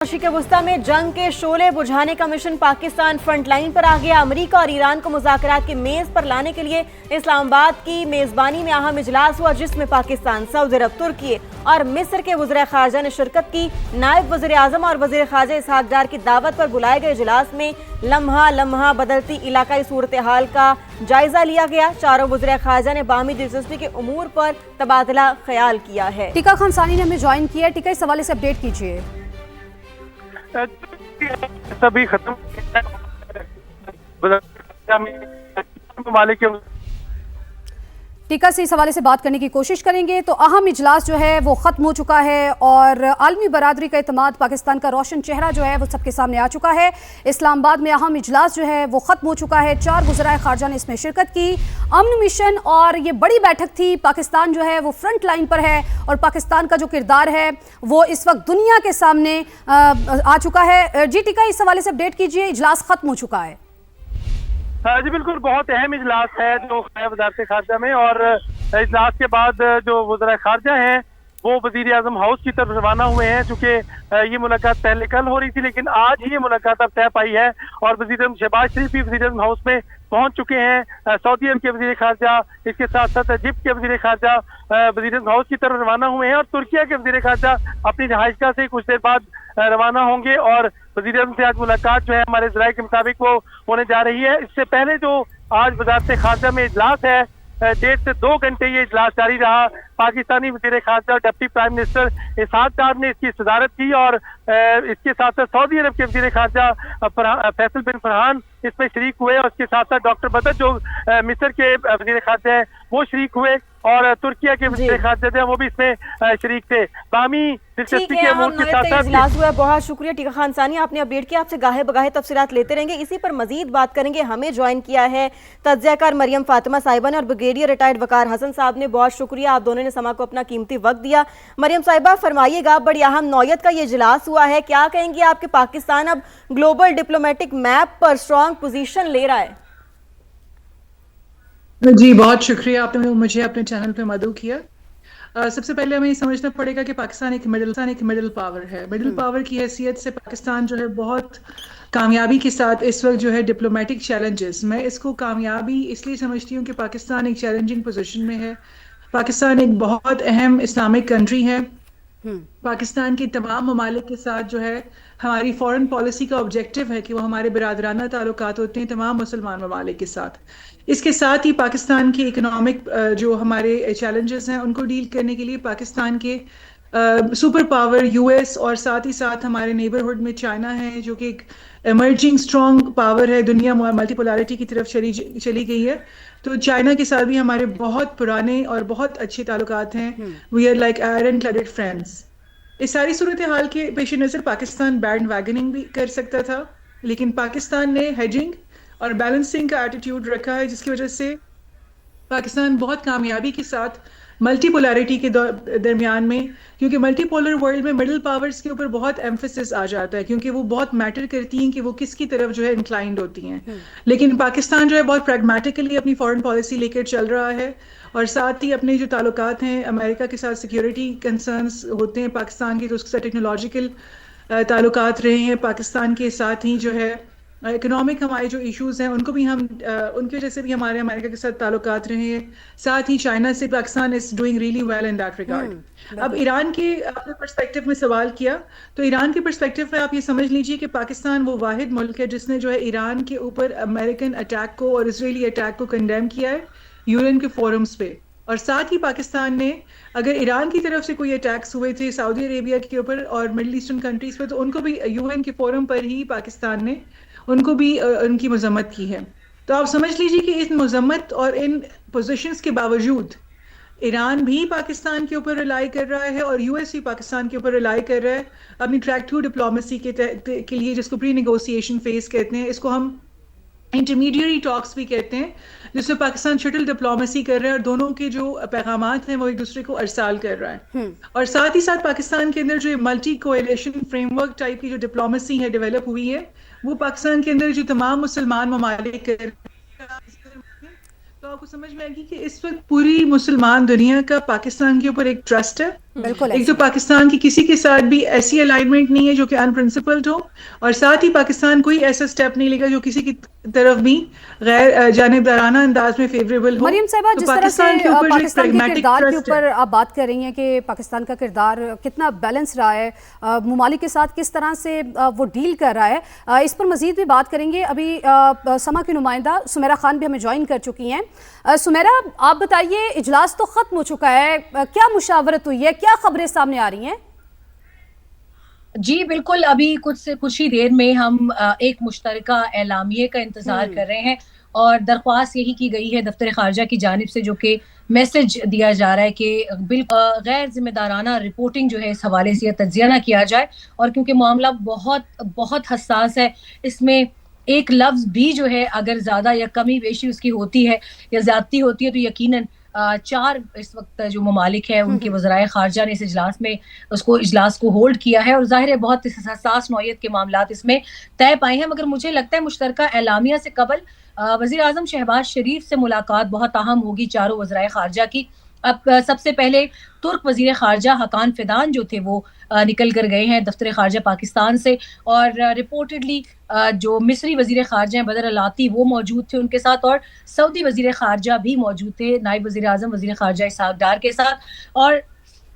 के वस्ता में जंग के शोले बुझाने का मिशन पाकिस्तान फ्रंटलाइन पर आ गया। अमेरिका और ईरान को मुज़ाकरात के मेज पर लाने के लिए इस्लामाबाद की मेजबानी में अहम इजलास हुआ, जिसमें पाकिस्तान, सऊदी अरब, तुर्की और मिस्र के वज़ीर ख़ारजा ने शिरकत की। नायब वज़ीर आज़म और वज़ीर ख़ारजा इसहाक डार की दावत पर बुलाए गए इजलास में लम्हा लम्हा बदलती इलाकाई सूरत हाल का जायजा लिया गया। चारों वज़ीर ख़ारजा ने बाहमी दिलचस्पी के उमूर पर तबादला ख्याल किया है। टीका खानसानी ने हमें ज्वाइन किया है। टीका, इस हवाले से अपडेट कीजिए। सभी खत्म ममालिक टीका से इस हवाले से बात करने की कोशिश करेंगे। तो अहम इजलास जो है वो ख़त्म हो चुका है और आलमी बरादरी का एतमाद, पाकिस्तान का रोशन चेहरा जो है वो सबके सामने आ चुका है। इस्लामाबाद में अहम इजलास जो है वो ख़त्म हो चुका है। 4 वज़राए ख़ारजा ने इसमें शिरकत की। अमन मिशन और ये बड़ी बैठक थी। पाकिस्तान जो है वो फ्रंट लाइन पर है और पाकिस्तान का जो किरदार है वो इस वक्त दुनिया के सामने आ चुका है। जी टीका, इस हवाले से अपडेट कीजिए। इजलास ख़त्म हो चुका है। जी बिल्कुल, बहुत अहम इजलास है जो वज़ारत खारजा में, और इजलास के बाद जो वज़राए खारजा हैं वो वज़ीर आज़म हाउस की तरफ रवाना हुए हैं। चूँकि ये मुलाकात पहले कल हो रही थी, लेकिन आज ही ये मुलाकात अब तय पाई है और वज़ीर आज़म शहबाज शरीफ भी वज़ीर आज़म हाउस में पहुंच चुके हैं। सऊदी अरब के वज़ीर खारजा, इसके साथ साथ इजिप्ट के वज़ीर खारजा वज़ीर आज़म हाउस की तरफ रवाना हुए हैं और तुर्किया के वज़ीर खारजा अपनी रहायशगाह से कुछ देर बाद रवाना होंगे। और वज़ीर आज़म से आज मुलाकात जो है हमारे ज़राए के मुताबिक वो होने जा रही है। इससे पहले जो आज वज़ारत खारजा में इजलास है, 1.5 से 2 घंटे ये इजलास जारी रहा। पाकिस्तानी वज़ीर खारजा और डिप्टी प्राइम मिनिस्टर इसहाक डार ने इसकी सदारत की और इसके साथ साथ सऊदी अरब के वज़ीर खारजा फैसल बिन फरहान इसमें शरीक हुए और उसके साथ साथ डॉक्टर बदर जो मिस्र के वज़ीर खारजा है वो शरीक हुए और तुर्किया के वज़ीर खारजा थे वो भी इसमें शरीक थे। बामी दिलचस्पी के अमूर के साथ साथ इजलास हुआ। बहुत शुक्रिया टीका खानसानी, आपने अपडेट किया। आपसे गाहे बगाहे तफसीलात लेते रहेंगे। इसी पर मजीद बात करेंगे। हमें ज्वाइन किया है तज्ज़ियाकार मरियम फातिमा साहिबा ने और ब्रिगेडियर रिटायर्ड वकार हसन साहब ने। बहुत शुक्रिया, आप दोनों ने समा को अपना कीमती वक्त दिया। मरियम साहिबा, फरमाइएगा, बड़ी अहम नौयत का ये इजलास हुआ है, क्या कहेंगे आपके पाकिस्तान अब ग्लोबल डिप्लोमेटिक मैप पर स्ट्रॉन्ग पोजीशन ले रहा है? जी बहुत शुक्रिया, आपने मुझे अपने चैनल पे मदऊ किया। सबसे पहले हमें ये समझना पड़ेगा कि पाकिस्तान एक मिडिल पावर है। मिडिल पावर की हैसियत से पाकिस्तान जो है बहुत कामयाबी के साथ इस वक्त जो है डिप्लोमेटिक चैलेंजेस, मैं इसको कामयाबी इसलिए समझती हूँ कि पाकिस्तान एक चैलेंजिंग पोजीशन में है। पाकिस्तान एक बहुत अहम इस्लामिक कंट्री है। पाकिस्तान के तमाम ममालिक के साथ जो है हमारी फॉरेन पॉलिसी का ऑब्जेक्टिव है कि वो हमारे बिरादराना ताल्लुकात होते हैं तमाम मुसलमान ममालिक के साथ। इसके साथ ही पाकिस्तान के इकोनॉमिक जो हमारे चैलेंजेस हैं उनको डील करने के लिए पाकिस्तान के सुपर पावर यूएस और साथ ही साथ हमारे नेबरहुड में चाइना है जो कि एक एमर्जिंग स्ट्रॉन्ग पावर है। दुनिया मल्टीपोलैरिटी की तरफ चली गई है, तो चाइना के साथ भी हमारे बहुत पुराने और बहुत अच्छे ताल्लुकात हैं। We are like iron cladded friends. इस सारी सूरत हाल के पेश नज़र पाकिस्तान बैंड वैगनिंग भी कर सकता था, लेकिन पाकिस्तान ने हेजिंग और बैलेंसिंग का एटीट्यूड रखा है, जिसकी वजह से पाकिस्तान बहुत कामयाबी के साथ मल्टीपोलैरिटी के दरमियान में, क्योंकि मल्टीपोलर वर्ल्ड में मिडिल पावर्स के ऊपर बहुत एम्फेसिस आ जाता है क्योंकि वो बहुत मैटर करती हैं कि वो किसकी तरफ जो है इंक्लाइंड होती हैं। लेकिन पाकिस्तान जो है बहुत प्रैग्मेटिकली अपनी फॉरेन पॉलिसी लेकर चल रहा है और साथ ही अपने जो ताल्लुकात हैं अमेरिका के साथ, सिक्योरिटी कंसर्न्स होते हैं पाकिस्तान के, तो उसके साथ टेक्नोलॉजिकल ताल्लुकात रहे हैं। पाकिस्तान के साथ ही जो है इकोनॉमिक हमारे जो इश्यूज हैं उनको भी हम उनकी वजह से भी हमारे अमेरिका के साथ ताल्लुकात रहे हैं। साथ ही चाइना से Pakistan is doing really well in that regard. अब ईरान के आपने पर्सपेक्टिव में सवाल किया, तो ईरान के पर्सपेक्टिव में आप ये समझ लीजिए कि पाकिस्तान वो वाहिद मुल्क है जिसने जो है ईरान के ऊपर अमेरिकन अटैक को और इसराइली अटैक को कंडेम किया है यूएन के फोरम्स पे। और साथ ही पाकिस्तान ने अगर ईरान की तरफ से कोई अटैक्स हुए थे सऊदी अरेबिया के ऊपर और मिडिल ईस्टर्न कंट्रीज पे, तो उनको भी यूएन के फोरम पर ही पाकिस्तान ने उनको भी उनकी मजम्मत की है। तो आप समझ लीजिए कि इन मजम्मत और इन पोजीशंस के बावजूद ईरान भी पाकिस्तान के ऊपर रिलाई कर रहा है और यूएस भी पाकिस्तान के ऊपर रिलाई कर रहा है अपनी ट्रैक टू डिप्लोमेसी के लिए, जिसको प्री नेगोशिएशन फेज कहते हैं। इसको हम इंटरमीडिएट टॉक्स भी कहते हैं, जिसमें पाकिस्तान शटल डिप्लोमेसी कर रहा है और दोनों के जो पैगामात हैं वो एक दूसरे को अरसाल कर रहा है। और साथ ही साथ पाकिस्तान के अंदर जो मल्टी कोएलिशन फ्रेमवर्क टाइप की जो डिप्लोमेसी है डेवलप हुई है, वो पाकिस्तान के अंदर जो तमाम मुसलमान ममालिक कर, तो आपको समझ में आएगी कि इस वक्त पूरी मुसलमान दुनिया का पाकिस्तान के ऊपर एक ट्रस्ट है बिल्कुल एक तो पाकिस्तान की किसी के साथ भी ऐसी अलाइनमेंट नहीं है जो कि अनप्रिंसिपल्ड हो, और साथ ही पाकिस्तान कोई ऐसा स्टेप नहीं लेगा जो किसी की तरफ भी गैर जानिबदाराना अंदाज में फेवरेबल हो। मरियम साहिबा, तो जिस तरह से पाकिस्तान के ऊपर जो एक पाकिस्तान के pragmatic किरदार के trust है। ऊपर आप बात कर रही हैं कि पाकिस्तान का किरदार कितना बैलेंस रहा है, ममालिक के साथ किस तरह से वो डील कर रहा है, इस पर मजीद भी बात करेंगे। अभी समा की नुमाइंदा सुमेरा खान भी हमें ज्वाइन कर चुकी हैं। सुमेरा, आप बताइए, इजलास तो ख़त्म हो चुका है, क्या मुशावरत हुई है, क्या खबरें सामने आ रही हैं? जी बिल्कुल, अभी कुछ ही देर में हम एक मुश्तरका एलामिये का इंतजार कर रहे हैं और दरख्वास्त यही की गई है दफ्तर खारजा की जानिब से, जो कि मैसेज दिया जा रहा है कि गैर जिम्मेदाराना रिपोर्टिंग जो है इस हवाले से तज्जिया ना किया जाए। और क्योंकि मामला बहुत बहुत हसास है, इसमें एक लफ्ज भी जो है अगर ज्यादा या कमी बेशी उसकी होती है या ज्यादती होती है तो यकीनन 4 इस वक्त जो ममालिक है उनके वज़राए खारजा ने इस इजलास को होल्ड किया है और जाहिर है बहुत हसास नौयत के मामलात इसमें तय पाए हैं। मगर मुझे लगता है मुश्तरका एलामिया से कबल वज़ीर आज़म शहबाज शरीफ से मुलाकात बहुत अहम होगी चारों वज़राए खारजा की। अब सबसे पहले तुर्क वज़ीर खारजा हकान फिदान जो थे वो निकल कर गए हैं दफ्तर खारजा पाकिस्तान से, और रिपोर्टेडली जो मिस्री वज़ीर खारजा हैं बदर अलाती वो मौजूद थे उनके साथ, और सऊदी वज़ीर खारजा भी मौजूद थे नायब वज़ीर आज़म वज़ीर खारजा इसहाक डार के साथ। और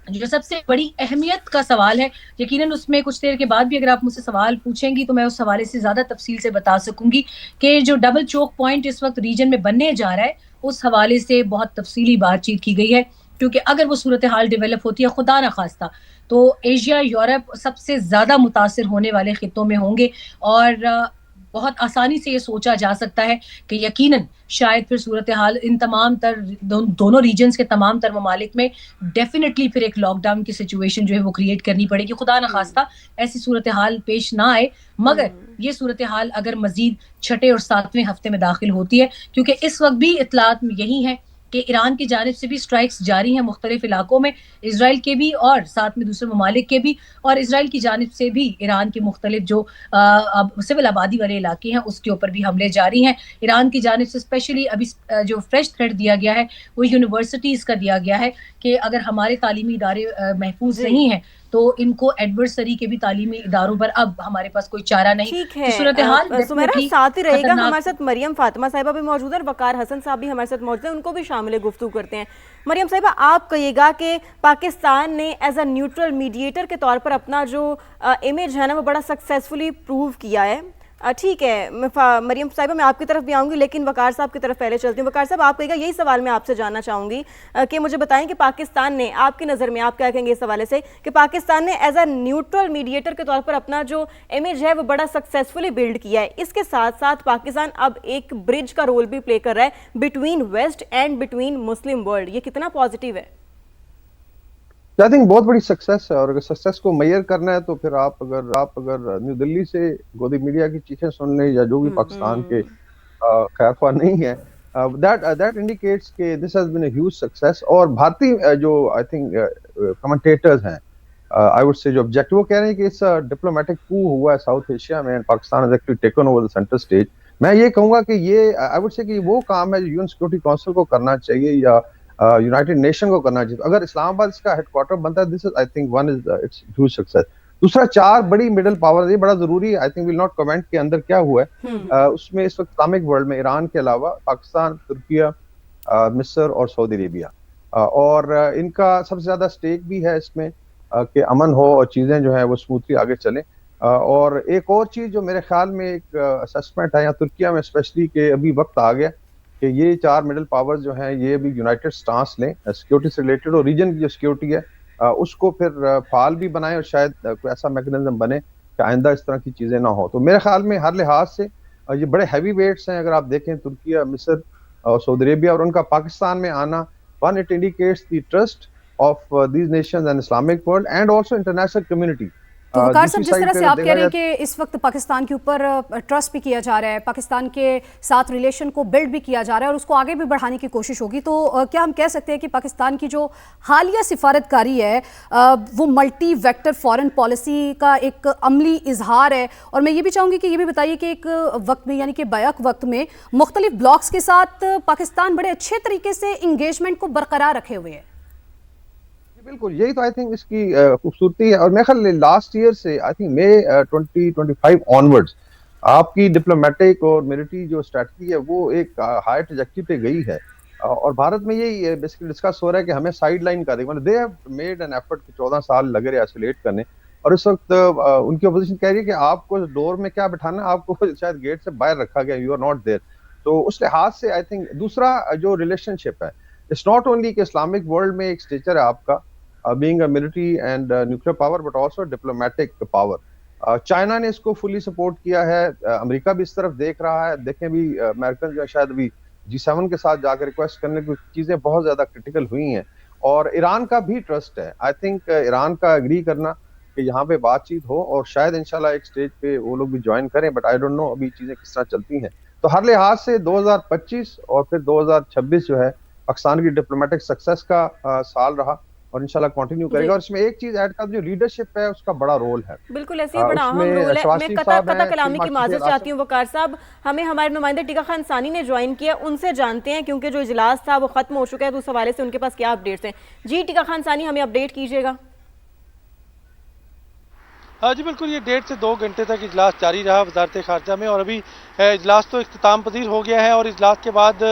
जो सबसे बड़ी अहमियत का सवाल है, यकीनन उसमें कुछ देर के बाद भी अगर आप मुझसे सवाल पूछेंगी तो मैं उस हवाले से ज़्यादा तफसील से बता सकूंगी कि जो डबल चोक पॉइंट इस वक्त रीजन में बनने जा रहा है उस हवाले से बहुत तफसीली बातचीत की गई है। क्योंकि अगर वो सूरत हाल डेवलप होती है खुदा न खास्ता तो एशिया यूरोप सबसे ज़्यादा मुतासिर होने वाले खित्तों में होंगे, और बहुत आसानी से ये सोचा जा सकता है कि यकीनन शायद फिर सूरत हाल इन तमाम तर दोनों रीजन्स के तमाम तर ममालिक में डेफिनेटली फिर एक लॉकडाउन की सिचुएशन जो है वो क्रिएट करनी पड़ेगी। खुदा न खास्ता ऐसी सूरत हाल पेश ना आए, मगर ये सूरत हाल अगर मजीद 6 और 7वें हफ्ते में दाखिल होती है, क्योंकि इस वक्त भी इत्तलात में यही है कि ईरान की जानिब से भी स्ट्राइक्स जारी हैं मुख्तलिफ इलाकों में, इसराइल के भी और साथ में दूसरे ममालिक के भी, और इसराइल की जानिब से भी ईरान के मुख्तलिफ जो सिविल आबादी वाले इलाके हैं उसके ऊपर भी हमले जारी हैं। ईरान की जानिब से स्पेशली अभी जो फ्रेश थ्रेट दिया गया है वो यूनिवर्सिटीज़ का दिया गया है कि अगर हमारे तालीमी इदारे महफूज नहीं हैं तो इनको एडवर्सरी के भी तालीमी इदारों पर अब हमारे पास कोई चारा नहीं। ठीक है, सूरत हाल सुमेरा साथ ही रहेगा। हमारे साथ मरियम फातिमा साहिबा भी मौजूद है और वकार हसन साहब भी हमारे साथ मौजूद हैं, उनको भी शामिल गुफ्तगू करते हैं। मरियम साहिबा, आप कहिएगा कि पाकिस्तान ने एज अ न्यूट्रल मीडिएटर के तौर पर अपना जो इमेज है ना वो बड़ा सक्सेसफुली प्रूव किया है। ठीक है मरियम साहिबा, मैं आपकी तरफ भी आऊँगी लेकिन वकार साहब की तरफ पहले चलती हूँ। वकार साहब, आप कहेगा यही सवाल मैं आपसे जानना चाहूँगी कि मुझे बताएं कि पाकिस्तान ने, आपकी नज़र में आप क्या कहेंगे इस हवाले से कि पाकिस्तान ने एज अ न्यूट्रल मीडिएटर के तौर पर अपना जो इमेज है वो बड़ा सक्सेसफुली बिल्ड किया है। इसके साथ साथ पाकिस्तान अब एक ब्रिज का रोल भी प्ले कर रहा है between west and between Muslim world, ये कितना पॉजिटिव है? आई थिंक बहुत बड़ी सक्सेस है, और अगर सक्सेस को मेजर करना है तो फिर आप अगर न्यू दिल्ली से गोदी मीडिया की चीखें सुन लें या जो भी पाकिस्तान के खैरख्वाह नहीं है, दैट इंडिकेट्स कि this has been a huge success. और भारतीय जो आई थिंक कमेंटेटर्स हैं, आई वुड से जो ऑब्जेक्टिव, वो कह रहे हैं कि इट्स अ डिप्लोमेटिक कू हुआ है साउथ एशिया में and Pakistan has actually taken over the centre stage. मैं ये कहूंगा कि ये आई वुड से कि वो काम है जो यूएन सिक्योरिटी काउंसिल को करना चाहिए या यूनाइटेड नेशन को करना चाहिए। अगर इस्लामाबाद इसका हेडक्वार्टर बनता है, this is I think one is it's huge success. दूसरा, 4 बड़ी मिडिल पावर, ये बड़ा जरूरी है। I think will not comment के अंदर क्या हुआ है। उसमें इस वक्त इस्लामिक वर्ल्ड में ईरान के अलावा पाकिस्तान, तुर्किया, मिस्र और सऊदी अरेबिया, और इनका सबसे ज्यादा स्टेक भी है इसमें कि अमन हो और चीजें जो है वो स्मूथली आगे चलें। और एक और चीज जो मेरे ख्याल में एक असेसमेंट है यहाँ तुर्किया में स्पेशली, कि अभी वक्त आ गया कि ये 4 मिडिल पावर्स जो हैं ये भी यूनाइटेड स्टांस लें सिक्योरिटी से रिलेटेड, और रीजन की जो सिक्योरिटी है उसको फिर फाल भी बनाएं, और शायद कोई ऐसा मैकेनिज्म बने कि आइंदा इस तरह की चीजें ना हो। तो मेरे ख्याल में हर लिहाज से ये बड़े हैवी वेट्स हैं। अगर आप देखें तुर्किया, मिस्र और सऊदी अरेबिया, और उनका पाकिस्तान में आना, one it indicates the trust of these Nations and Islamic world and also international community. तो वकार साहब, जिस तरह से आप कह रहे हैं कि इस वक्त पाकिस्तान के ऊपर ट्रस्ट भी किया जा रहा है, पाकिस्तान के साथ रिलेशन को बिल्ड भी किया जा रहा है और उसको आगे भी बढ़ाने की कोशिश होगी, तो क्या हम कह सकते हैं कि पाकिस्तान की जो हालिया सिफारतकारी है वो मल्टी वेक्टर फॉरेन पॉलिसी का एक अमली इजहार है? और मैं ये भी चाहूँगी कि ये भी बताइए कि एक वक्त में, यानी कि बैक वक्त में, मुख्तलिफ ब्लॉक्स के साथ पाकिस्तान बड़े अच्छे तरीके से इंगेजमेंट को बरकरार रखे हुए है। बिल्कुल, यही तो आई थिंक इसकी खूबसूरती है। और मेरे ख्याल लास्ट ईयर से आई थिंक मई 2025 ऑनवर्ड्स आपकी डिप्लोमेटिक और मिलिट्री जो स्ट्रेटजी है वो एक हाई ट्रैजेक्टरी पे गई है। और भारत में यही बेसिकली डिस्कस हो रहा है कि हमें साइड लाइन कर दें, they have made an effort कि 14 साल लगे रहे आइसोलेट करने। और इस वक्त उनकी अपोजिशन कह रही है कि आपको डोर में क्या बिठाना है, आपको शायद गेट से बाहर रखा गया, यू आर नॉट देयर। तो उस लिहाज से आई थिंक दूसरा जो रिलेशनशिप है, इट्स नॉट ओनली कि इस्लामिक वर्ल्ड में एक स्टेचर है आपका being a military and nuclear power but also diplomatic power. China ने इसको फुली सपोर्ट किया है, अमेरिका भी इस तरफ देख रहा है। देखें भी अमेरिकन जो शायद अभी G7 के साथ जाकर रिक्वेस्ट करने की चीजें बहुत ज्यादा क्रिटिकल हुई हैं। और ईरान का भी ट्रस्ट है, आई थिंक ईरान का एग्री करना कि यहाँ पे बातचीत हो और शायद इंशाल्लाह एक स्टेज पे वो लोग भी ज्वाइन करें, बट आई डोंट नो अभी चीजें किस तरह चलती हैं। तो हर लिहाज से 2025 और फिर 2026 जो है पाकिस्तान की डिप्लोमेटिक सक्सेस का साल रहा और इंशाल्लाह कंटिन्यू करेगा। और इसमें एक चीज ऐड कर, जो लीडरशिप है उसका बड़ा रोल है। बिल्कुल ऐसे ही बड़ा अहम रोल है। मैं कता कलामी की माजरत चाहती हूँ वकार साहब, हमें हमारे नुमाइंदे टीका खान सानी ने ज्वाइन किया, उनसे जानते हैं क्योंकि जो इजलास था वो खत्म हो चुका है, तो उस हवाले से उनके पास क्या अपडेट्स हैं। जी टीका खान सानी, हमें अपडेट कीजिएगा। हाँ जी बिल्कुल, ये 1.5 से 2 घंटे तक इजलास जारी रहा वजारत खारजा में। और अभी इजलास तो इख्तिताम पजीर हो गया है और इजलास के बाद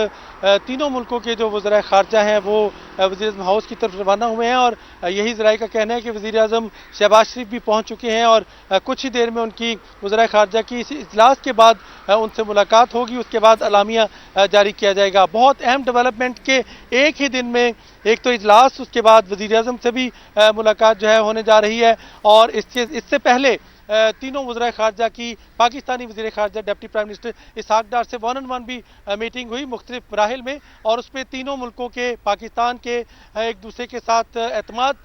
तीनों मुल्कों के जो वज़ीर खारजा हैं वो वज़ीर-ए-आज़म हाउस की तरफ रवाना हुए हैं। और यही ज़राए का कहना है कि वज़ीर-ए-आज़म शहबाज शरीफ भी पहुँच चुके हैं और कुछ ही देर में उनकी वज़ीर खारजा की इस इजलास के बाद उनसे मुलाकात होगी। उसके बाद अलामिया जारी किया जाएगा। बहुत अहम डेवलपमेंट के एक ही दिन में एक तो इजलास, उसके बाद वज़ीर-ए-आज़म से भी मुलाकात जो है होने जा रही है। और इससे पहले तीनों वज़ीर खारजा की पाकिस्तानी वज़ीर खारजा डिप्टी प्राइम मिनिस्टर इसहाक डार से 1-on-1 भी मीटिंग हुई मुख्तलिफ मराहिल में। और उसमें तीनों मुल्कों के, पाकिस्तान के एक दूसरे के साथ एतमाद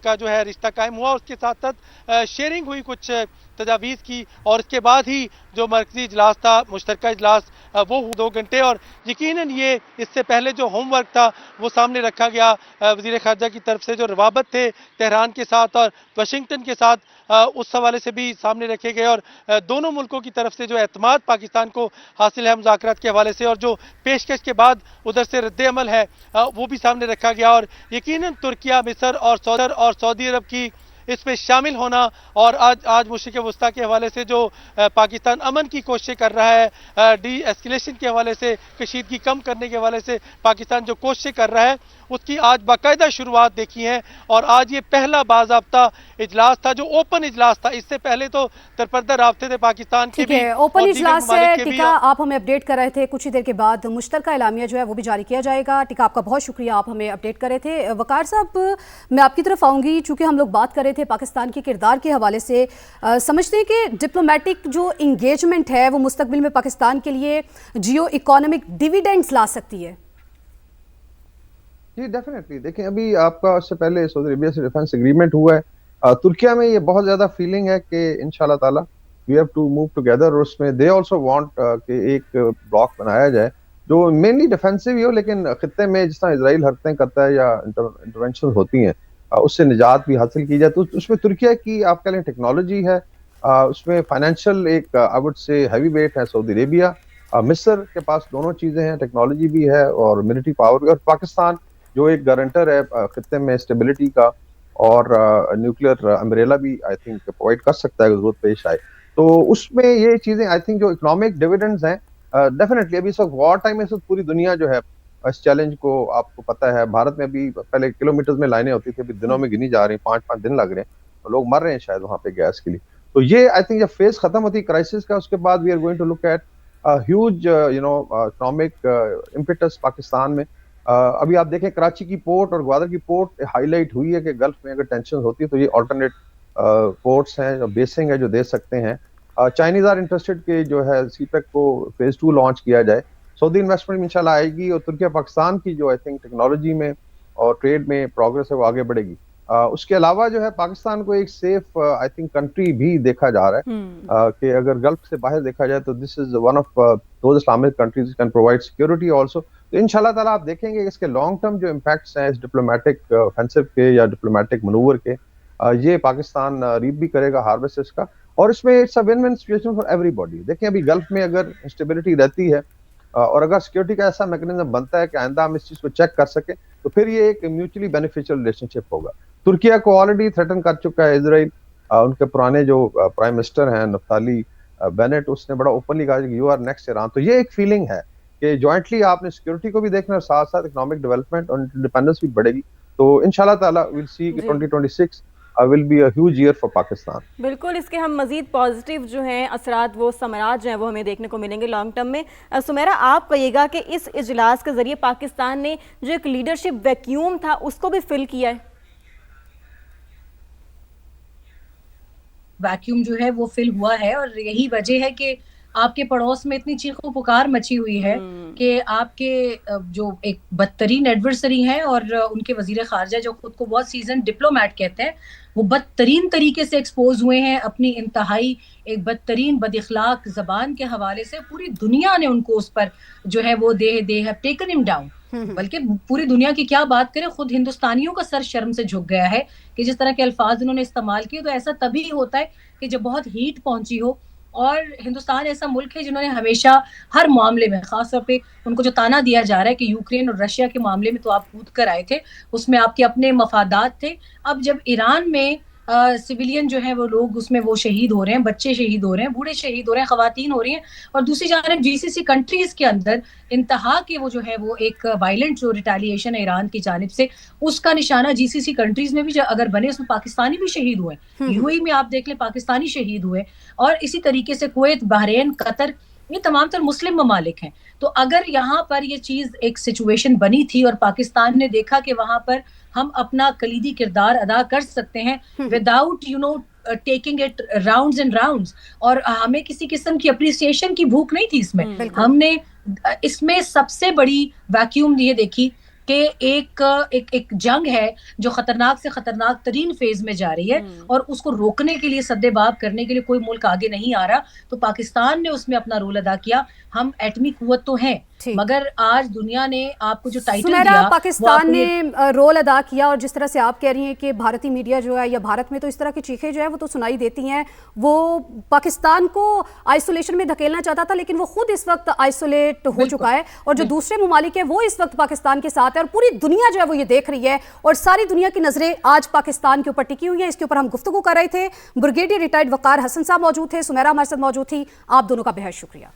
का जो है रिश्ता कायम हुआ। उसके साथ साथ शेयरिंग हुई कुछ तजावीज़ की। और इसके बाद ही जो मरकजी इजलास था, मुश्तरका इजलास, वो 2 घंटे। और यकीनन ये इससे पहले जो होमवर्क था वो सामने रखा गया वज़ीर खारजा की तरफ से, जो रवाबत थे तेहरान के साथ और वाशिंगटन के साथ, उस हवाले से भी सामने रखे गए। और दोनों मुल्कों की तरफ से जो एतमाद पाकिस्तान को हासिल है मुज़ाकरात के हवाले से और जो पेशकश के बाद उधर से रद्द अमल है वो भी सामने रखा गया। और यकीनन तुर्किया, मिस्र और सऊदी अरब की इसमें शामिल होना और आज मुश्किल वस्ता के हवाले से जो पाकिस्तान अमन की कोशिश कर रहा है, डी एस्केलेशन के हवाले से, कशीदगी कम करने के हवाले से पाकिस्तान जो कोशिश कर रहा है, उसकी आज बाकायदा शुरुआत देखी है। और आज ये पहला बाज़ाब्ता इजलास था जो ओपन इजलास था। इससे पहले तो तरपर्दा राब्ते थे पाकिस्तान के भी। ओपन इजलास से टीका आप हमें अपडेट कर रहे थे, कुछ ही देर के बाद मुश्तरका एलामिया जो है वो भी जारी किया जाएगा। टीका आपका बहुत शुक्रिया, आप हमें अपडेट कर रहे थे। वकार साहब, मैं आपकी तरफ आऊँगी, चूँकि हम लोग बात कर रहे थे पाकिस्तान के किरदार के हवाले से। समझते हैं कि डिप्लोमेटिक जो इंगेजमेंट है वो मुस्तकबिल में पाकिस्तान के लिए जियो इकोनॉमिक डिविडेंड्स ला सकती है। जी डेफिनेटली, देखिए अभी आपका उससे पहले सऊदी अरेबिया से डिफेंस एग्रीमेंट हुआ है। तुर्किया में ये बहुत ज्यादा फीलिंग है कि इंशाल्लाह ताला we have to move together. और उसमें दे आल्सो वांट कि एक ब्लॉक बनाया जाए जो मेनली डिफेंसिव ही हो, लेकिन खित्ते में जिस तरह इजराइल हरकतें करता है या इंटरवेंशन होती हैं उससे निजात भी हासिल की जाए। तो उसमें तुर्किया की आप कह लें टेक्नोलॉजी है, उसमें फाइनेंशियल एक I would say heavy weight है सऊदी अरेबिया। मिस्र के पास दोनों चीजें हैं, टेक्नोलॉजी भी है और मिलिट्री पावर भी। और पाकिस्तान जो एक गारंटर है खित्ते में स्टेबिलिटी का और न्यूक्लियर अम्ब्रेला भी आई थिंक प्रोवाइड कर सकता है अगर जरूरत पेश आए। तो उसमें ये चीजें आई थिंक जो इकोनॉमिक डिविडेंड्स हैं डेफिनेटली अभी इस वक्त वॉर टाइम में पूरी दुनिया जो है इस चैलेंज को, आपको पता है भारत में भी पहले किलोमीटर में लाइनें होती थी, अभी दिनों में गिनी जा रही, 5-5 दिन लग रहे हैं, तो लोग मर रहे हैं शायद वहां पे गैस के लिए। तो ये आई थिंक जब फेज खत्म होती है क्राइसिस का, उसके बाद we are going to look at huge economic impetus Pakistan में। अभी आप देखें कराची की पोर्ट और ग्वादर की पोर्ट हाईलाइट हुई है कि गल्फ में अगर टेंशन होती है तो ये ऑल्टरनेट पोर्ट्स हैं, जो बेसिंग है, जो दे सकते हैं। चाइनीज आर इंटरेस्टेड कि जो है सीपेक को फेज 2 लॉन्च किया जाए। सऊदी इन्वेस्टमेंट इंशाल्लाह आएगी और तुर्किया पाकिस्तान की जो आई थिंक टेक्नोलॉजी में और ट्रेड में प्रोग्रेस है वो आगे बढ़ेगी। उसके अलावा जो है पाकिस्तान को एक सेफ आई थिंक कंट्री भी देखा जा रहा है कि अगर गल्फ से बाहर देखा जाए तो this is one of those Islamic countries can provide security also. तो इंशाल्लाह ताला आप देखेंगे इसके लॉन्ग टर्म जो इम्पैक्ट्स हैं इस डिप्लोमेटिक ऑफेंसिव के या डिप्लोमेटिक मनूवर के, ये पाकिस्तान रीप भी करेगा हार्वेस्ट इसका। और इसमें it's a win win situation for everybody. देखिए अभी गल्फ में अगर इंस्टेबिलिटी रहती है और अगर सिक्योरिटी का ऐसा मैकेनिज्म बनता है कि आइंदा हम इस चीज को चेक कर सके, तो फिर ये एक म्यूचुअली बेनिफिशियल रिलेशनशिप होगा। तुर्किया को ऑलरेडी थ्रेटन कर चुका है इजराइल। उनके पुराने जो प्राइम मिनिस्टर हैं नफ्ताली बेनेट, उसने बड़ा ओपनली कहा कि यू आर नेक्स्ट ईरान। तो ये एक फीलिंग है कि जॉइंटली आपने सिक्योरिटी को भी देखना और साथ साथ इकोनॉमिक डेवलपमेंट और इंडिपेंडेंस भी बढ़ेगी। तो इंशाल्लाह ताला विल सी कि 2026 will be a huge year for Pakistan। बिल्कुल, इसके हम मजीद पॉजिटिव जो हैं असरात, वो समराज हैं, वो हमें देखने को मिलेंगे लॉन्ग टर्म में। सुमेरा, आप कहिएगा कि इस इजलास के जरिए पाकिस्तान ने जो एक लीडरशिप वैक्यूम था उसको भी फिल किया है? वैक्यूम जो है वो फिल हुआ है, और यही वजह है कि आपके पड़ोस में इतनी चीखो पुकार मची हुई है कि आपके जो एक बदतरीन एडवर्सरी हैं और उनके वजीर खारजा जो खुद को बहुत सीजन डिप्लोमैट कहते हैं, वो बदतरीन तरीके से एक्सपोज हुए हैं अपनी इंतहाई एक बदतरीन बदइखलाक जबान के हवाले से। पूरी दुनिया ने उनको उस पर जो है वो they have taken him down. बल्कि पूरी दुनिया की क्या बात करें, खुद हिंदुस्तानियों का सर शर्म से झुक गया है कि जिस तरह के अल्फाज उन्होंने इस्तेमाल किए। तो ऐसा तभी होता है कि जब बहुत हीट पहुंची हो, और हिंदुस्तान ऐसा मुल्क है जिन्होंने हमेशा हर मामले में, खासतौर पे उनको जो ताना दिया जा रहा है कि यूक्रेन और रशिया के मामले में तो आप कूद कर आए थे, उसमें आपके अपने मफादात थे। अब जब ईरान में सिविलियन जो है वो लोग उसमें वो शहीद हो रहे हैं, बच्चे शहीद हो रहे हैं, बूढ़े शहीद हो रहे हैं, खवातीन हो रही हैं, और दूसरी जानब जीसीसी कंट्रीज के अंदर इंतहा के वो जो है वो एक वायलेंट जो रिटेलिएशन है ईरान की जानिब से, उसका निशाना जीसीसी कंट्रीज में भी अगर बने, उसमें पाकिस्तानी भी शहीद हुए। यूएई में आप देख लें पाकिस्तानी शहीद हुए, और इसी तरीके से कुवैत, बहरीन, कतर, ये तमाम तर मुस्लिम ममालिक हैं। तो अगर यहाँ पर ये चीज एक सिचुएशन बनी थी और पाकिस्तान ने देखा कि वहां पर हम अपना कलीदी किरदार अदा कर सकते हैं without taking it rounds and rounds, और हमें किसी किस्म की अप्रिसिएशन की भूख नहीं थी इसमें। हमने इसमें सबसे बड़ी वैक्यूम ये देखी कि एक जंग है जो खतरनाक से खतरनाक तरीन फेज में जा रही है, और उसको रोकने के लिए, सद्देबाब करने के लिए कोई मुल्क आगे नहीं आ रहा। तो पाकिस्तान ने उसमें अपना रोल अदा किया। हम एटमी कुव्वत तो हैं, मगर आज दुनिया ने आपको जो टाइटल दिया, पाकिस्तान ने रोल अदा किया। और जिस तरह से आप कह रही हैं कि भारतीय मीडिया जो है या भारत में तो इस तरह की चीखें जो है वो तो सुनाई देती हैं, वो पाकिस्तान को आइसोलेशन में धकेलना चाहता था, लेकिन वो खुद इस वक्त आइसोलेट हो चुका है, और जो दूसरे ममालिक है वो इस वक्त पाकिस्तान के साथ है, और पूरी दुनिया जो है वो ये देख रही है, और सारी दुनिया की नजरें आज पाकिस्तान के ऊपर टिकी हुई है। इसके ऊपर हम गुफ्तगू कर रहे थे। ब्रिगेडियर रिटायर्ड वकार हसन साहब मौजूद थे, सुमेरा हमारे साथ मौजूद थी। आप दोनों का बेहद शुक्रिया।